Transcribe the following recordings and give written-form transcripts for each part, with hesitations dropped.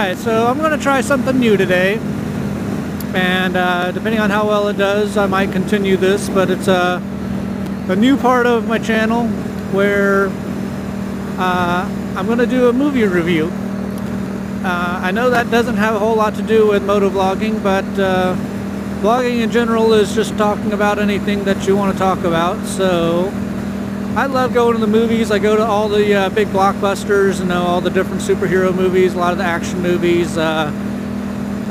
Alright, so I'm going to try something new today, and depending on how well it does, I might continue this, but it's a new part of my channel where I'm going to do a movie review. I know that doesn't have a whole lot to do with moto vlogging, but vlogging in general is just talking about anything that you want to talk about. So I love going to the movies. I go to all the big blockbusters, all the different superhero movies, a lot of the action movies. I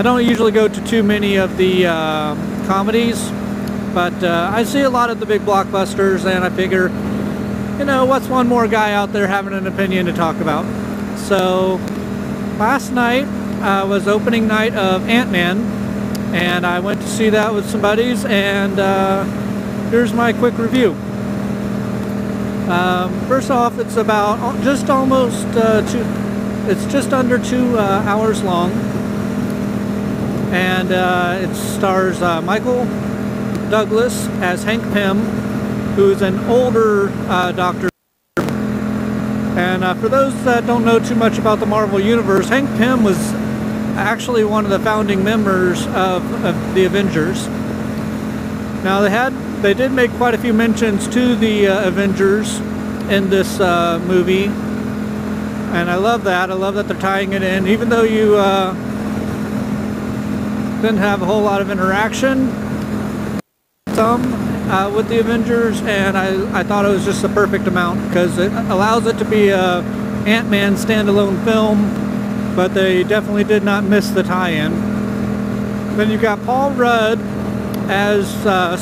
don't usually go to too many of the comedies, but I see a lot of the big blockbusters, and I figure, what's one more guy out there having an opinion to talk about? So last night was opening night of Antman, and I went to see that with some buddies, and here's my quick review. First off, it's about just under 2 hours long, and it stars Michael Douglas as Hank Pym, who's an older doctor. And for those that don't know too much about the Marvel Universe, Hank Pym was actually one of the founding members of the Avengers. Now they did make quite a few mentions to the Avengers in this movie, and I love that. I love that they're tying it in, even though you didn't have a whole lot of interaction with the Avengers, and I thought it was just the perfect amount, because it allows it to be a Ant-Man standalone film, but they definitely did not miss the tie-in. Then you got Paul Rudd as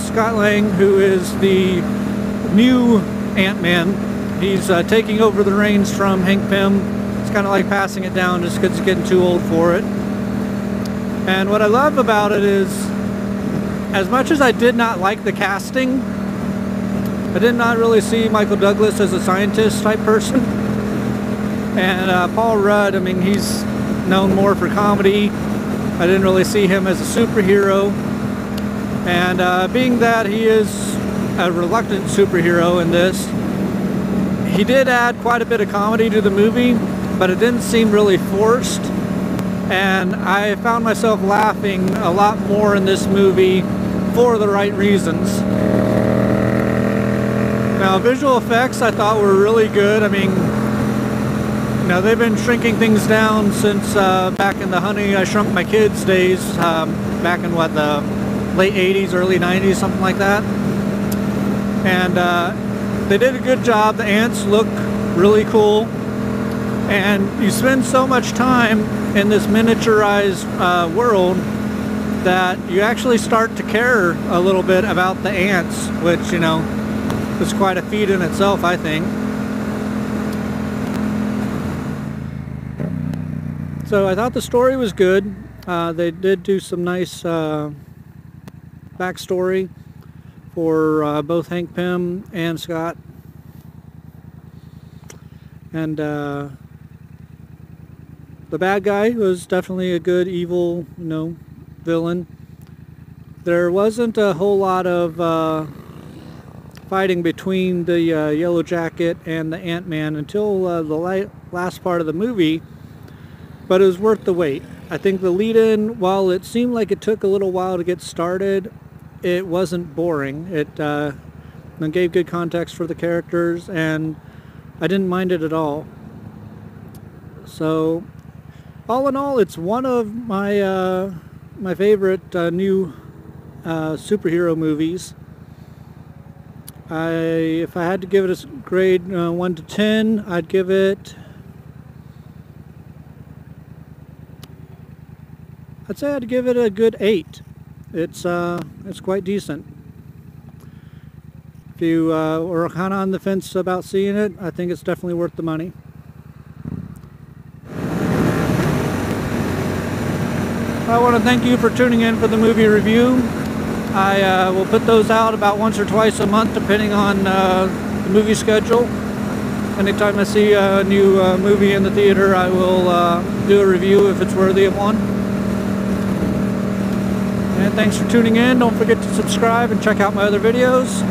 Scott Lang, who is the new Ant-Man. He's taking over the reins from Hank Pym. It's kind of like passing it down just because he's getting too old for it. And what I love about it is, as much as I did not like the casting, I did not really see Michael Douglas as a scientist type person. And Paul Rudd, he's known more for comedy. I didn't really see him as a superhero. And being that he is a reluctant superhero in this, he did add quite a bit of comedy to the movie, but it didn't seem really forced. And I found myself laughing a lot more in this movie for the right reasons. Now, visual effects I thought were really good. They've been shrinking things down since back in the Honey, I Shrunk My Kids days, back in the late 80s, early 90s, something like that. And they did a good job. The ants look really cool. And you spend so much time in this miniaturized world that you actually start to care a little bit about the ants, which, is quite a feat in itself, I think. So I thought the story was good. They did do some nice backstory for both Hank Pym and Scott. And the bad guy was definitely a good, evil, villain. There wasn't a whole lot of fighting between the Yellow Jacket and the Ant-Man until the last part of the movie, but it was worth the wait. I think the lead-in, while it seemed like it took a little while to get started, it wasn't boring. It gave good context for the characters, and I didn't mind it at all. So, all in all, it's one of my my favorite new superhero movies. If I had to give it a grade 1 to 10, I'd give it, I'd say I'd give it a good 8. It's quite decent. If you were kind of on the fence about seeing it, I think it's definitely worth the money. I want to thank you for tuning in for the movie review. I will put those out about once or twice a month, depending on the movie schedule. Anytime I see a new movie in the theater, I will do a review if it's worthy of one. And thanks for tuning in. Don't forget to subscribe and check out my other videos.